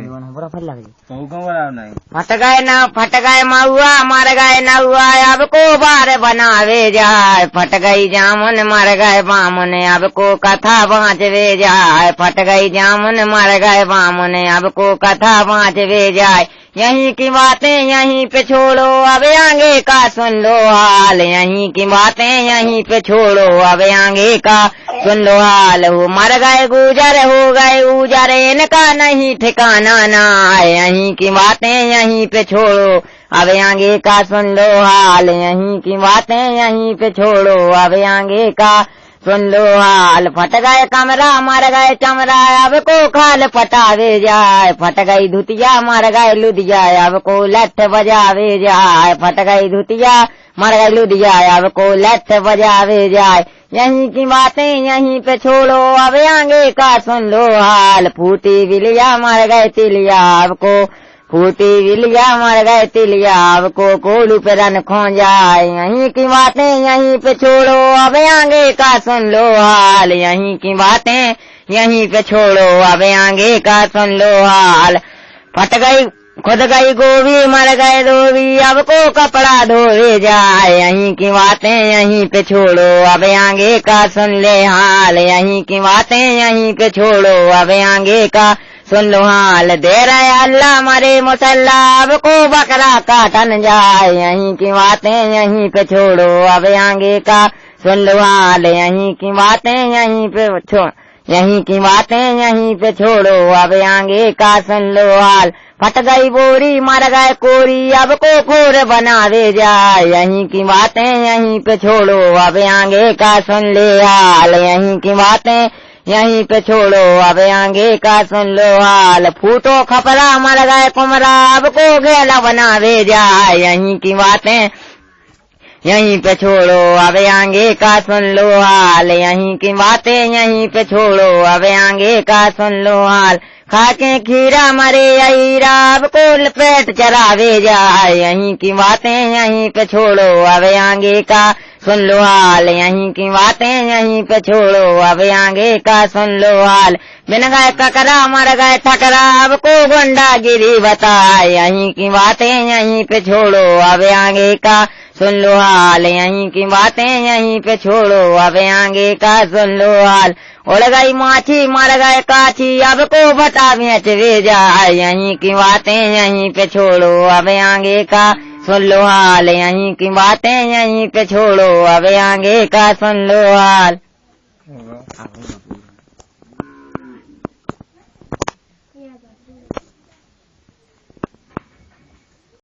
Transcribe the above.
बड़ा फल लग नहीं फट गए महुआ मर गए न हुआ अब को बार बनावे जाए फट गई जामुन मर गए बामुन अब को कथा बाँचवे जाए फट गई जामुन मर गए बामुन अब को कथा बाँचवे जाए यहीं की बातें यहीं पे छोड़ो अब आगे का सुन लो हाल यहीं की बातें यहीं पे छोड़ो अब आगे का सुन लो हाल हो मर गए गुजर हो गए उजर इनका नहीं ठिकाना ना यहीं की बातें यहीं पे छोड़ो अब आगे का सुन लो हाल यहीं की बातें यहीं पे छोड़ो अब आगे का सुन लो हाल फट गए कमरा मर गए चमरा अब को खाल पटावे जाए फट गई धुतिया मर गए लुधिया अब को लठ बजावे जाए फट गई धुतिया मर गए लुधिया अब को लठ बजावे जाए यहीं की बातें यहीं पे छोड़ो अब आगे का सुन लो हाल फूटी बिलिया मर गए तिलिया अब को फूटी बिलिया मर गए तिलिया अब को कोलू पे रन खो जाए यहीं की बातें यहीं पे छोड़ो अब आगे का सुन लो हाल यहीं की बातें यहीं पे छोड़ो अब आगे का सुन लो हाल फट गई खुद गई गोभी मर गए धोबी अब को कपड़ा धोवे जाए यहीं की बातें यहीं पे छोड़ो अब आगे का सुन ले हाल यहीं की बातें यहीं पे छोड़ो अब आगे का सुन लो हाल दे रहे अल्लाह मरे मुसल्ला अब को बकरा काटन जाए यहीं की बातें यहीं पे छोड़ो अब आगे का सुन लो हाल यहीं की बातें यहीं पे यहीं की बातें यहीं पे छोड़ो अब आगे का सुन लो हाल फट गई बोरी मर गए कोरी अब को खोर बनावे जाए यहीं की बातें यहीं पे छोड़ो अब आगे का सुन ले हाल यहीं की बातें यहीं पे छोड़ो अब आगे का सुन लो हाल फूटो खपरा मर गए कुमरा अब को घेला बनावे जाए यहीं की बातें यहीं पे छोड़ो अब आगे का सुन लो हाल यहीं की बातें यहीं पे छोड़ो अब आगे का सुन लो हाल खाके खीरा मरे हीरा अब को पेट चरावे जाए यहीं की बातें यहीं पे छोड़ो अब आगे का सुन लो हाल यहीं की बातें यहीं पे छोड़ो अब आगे का सुन लो हाल बिन गए ककरा मर गए ठकरा अब को गुंडागिरी बताए यहीं की बातें यहीं पे छोड़ो अब आगे का सुन लो हाल यहीं की बातें यहीं पे छोड़ो अब आगे का सुन लो हाल उड़ गई माछी मर गए काछी अब को भटा बेचवे जाए यहीं की बातें यहीं पे छोड़ो अब आगे का सुन लो हाल यहीं की बातें यहीं पे छोड़ो अब आगे का सुन लो हाल।